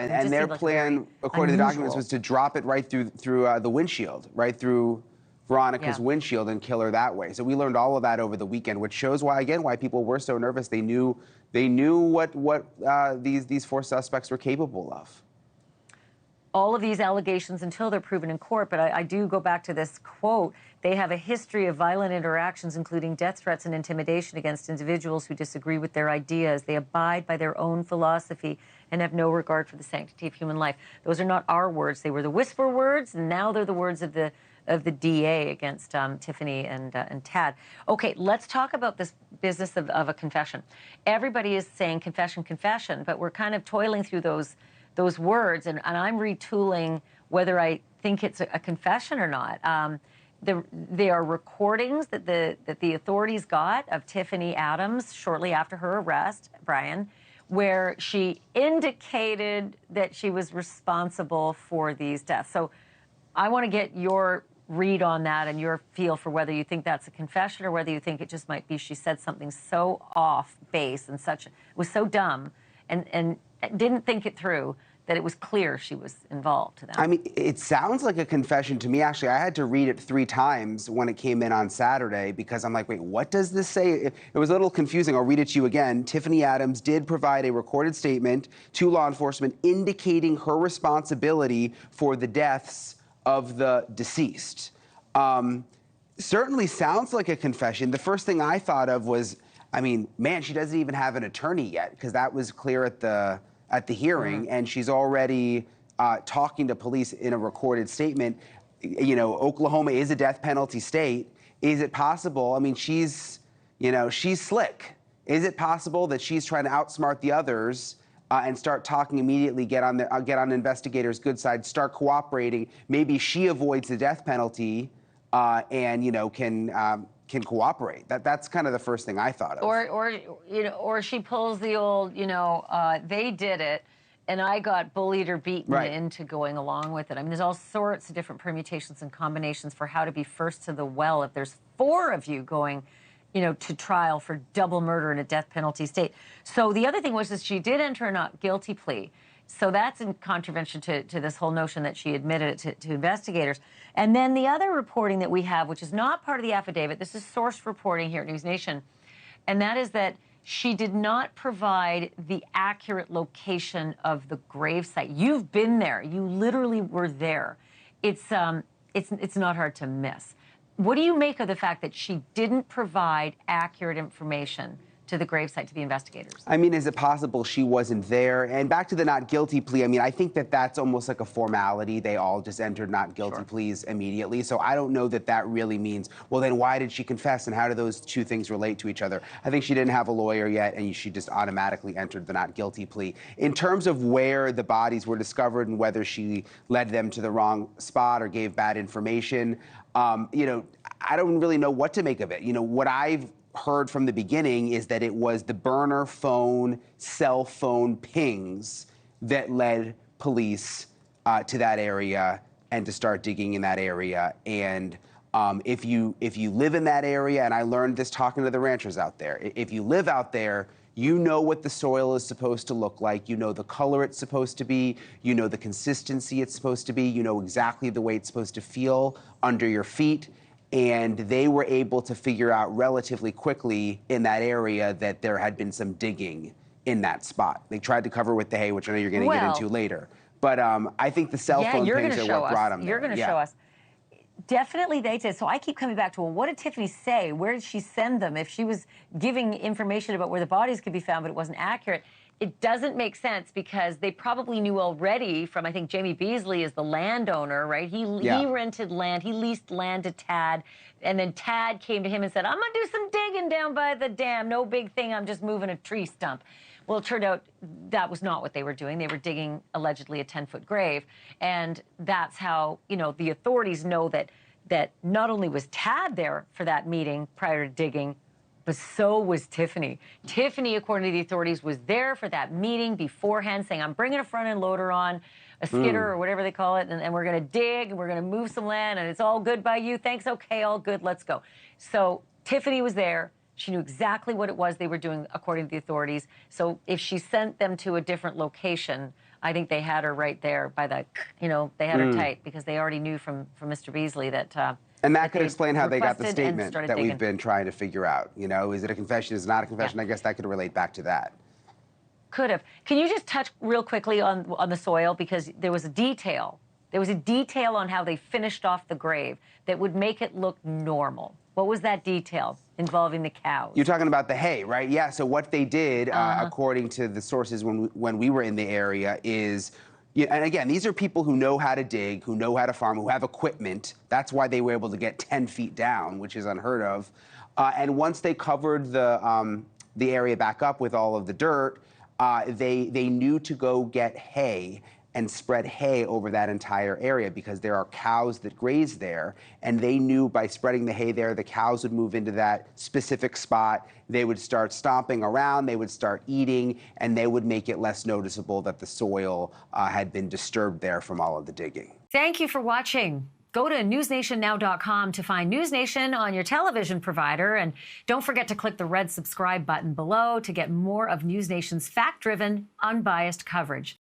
and their plan, according to the documents, was to drop it right through the windshield, right through Veronica's windshield and kill her that way. So we learned all of that over the weekend, which shows why people were so nervous. They knew what these four suspects were capable of. All of these allegations until they're proven in court, but I do go back to this quote. They have a history of violent interactions, including death threats and intimidation against individuals who disagree with their ideas. They abide by their own philosophy and have no regard for the sanctity of human life. Those are not our words. They were the whisper words, and now they're the words of the DA against Tiffany and Tad. Okay, let's talk about this business of a confession. Everybody is saying confession, confession, but we're kind of toiling through those words, and I'm retooling whether I think it's a confession or not. There are recordings that the authorities got of Tiffany Adams shortly after her arrest, Brian, where she indicated that she was responsible for these deaths. So I want to get your read on that and your feel for whether you think that's a confession or whether you think it just might be she said something so off base and was so dumb and didn't think it through that it was clear she was involved to them. I mean, it sounds like a confession to me. Actually, I had to read it 3 times when it came in on Saturday because I'm like, wait, what does this say? It was a little confusing. I'll read it to you again. Tiffany Adams did provide a recorded statement to law enforcement indicating her responsibility for the deaths of the deceased. Certainly sounds like a confession. The first thing I thought of was, I mean, man, she doesn't even have an attorney yet, because that was clear at the hearing, and she's already talking to police in a recorded statement. You know, Oklahoma is a death penalty state. Is it possible? I mean, she's slick. Is it possible that she's trying to outsmart the others and start talking immediately, get on investigators' good side, start cooperating? Maybe she avoids the death penalty and can cooperate. That's kind of the first thing I thought of. Or she pulls the old, they did it, and I got bullied or beaten into going along with it. I mean, there's all sorts of different permutations and combinations for how to be first to the well if there's 4 of you going, to trial for double murder in a death penalty state. So the other thing was that she did enter a not guilty plea. So that's in contravention to this whole notion that she admitted it to investigators. And then the other reporting that we have, which is not part of the affidavit, this is sourced reporting here at NewsNation, and that is that she did not provide the accurate location of the gravesite. You've been there. You literally were there. It's not hard to miss. What do you make of the fact that she didn't provide accurate information to the gravesite, to the investigators? I mean, is it possible she wasn't there? And back to the not guilty plea, I mean, I think that's almost like a formality. They all just entered not guilty pleas immediately. So I don't know that really means, well, then why did she confess and how do those two things relate to each other? I think she didn't have a lawyer yet and she just automatically entered the not guilty plea. In terms of where the bodies were discovered and whether she led them to the wrong spot or gave bad information, I don't really know what to make of it. What I've heard from the beginning is that it was the burner phone, cell phone pings that led police to that area and to start digging in that area. And if you live in that area, and I learned this talking to the ranchers out there, if you live out there, you know what the soil is supposed to look like, you know the color it's supposed to be, you know the consistency it's supposed to be, you know exactly the way it's supposed to feel under your feet. And they were able to figure out relatively quickly in that area that there had been some digging in that spot. They tried to cover with the hay, which I know you're going to get into later. But I think the cell phone things are what brought them there. You're going to show us. Definitely they did. So I keep coming back to, well, what did Tiffany say? Where did she send them? If she was giving information about where the bodies could be found, but it wasn't accurate, it doesn't make sense because they probably knew already from, I think Jamie Beasley is the landowner, right? He rented land, he leased land to Tad, and then Tad came to him and said, I'm gonna do some digging down by the dam, no big thing, I'm just moving a tree stump. Well, it turned out that was not what they were doing. They were digging allegedly a 10-foot grave, and that's how, the authorities know that not only was Tad there for that meeting prior to digging, but so was Tiffany. Tiffany, according to the authorities, was there for that meeting beforehand saying, I'm bringing a front-end loader on, a skidder or whatever they call it, and we're going to dig, and we're going to move some land, and it's all good by you. Thanks, okay, all good, let's go. So Tiffany was there. She knew exactly what it was they were doing, according to the authorities. So if she sent them to a different location, I think they had her right there by the, they had her tight because they already knew from Mr. Beasley that. And that could explain how they got the requested and statement started that digging. we've been trying to figure out. Is it a confession? Is it not a confession? Yeah. I guess that could relate back to that. Could have. Can you just touch real quickly on the soil, because there was a detail. There was a detail on how they finished off the grave that would make it look normal. What was that detail involving the cows? You're talking about the hay, right? Yeah. So what they did, according to the sources when we were in the area, is. Yeah, and again, these are people who know how to dig, who know how to farm, who have equipment. That's why they were able to get 10 feet down, which is unheard of. And once they covered the area back up with all of the dirt, they knew to go get hay and spread hay over that entire area because there are cows that graze there. And they knew by spreading the hay there, the cows would move into that specific spot. They would start stomping around, they would start eating, and they would make it less noticeable that the soil had been disturbed there from all of the digging. Thank you for watching. Go to newsnationnow.com to find NewsNation on your television provider. And don't forget to click the red subscribe button below to get more of NewsNation's fact-driven, unbiased coverage.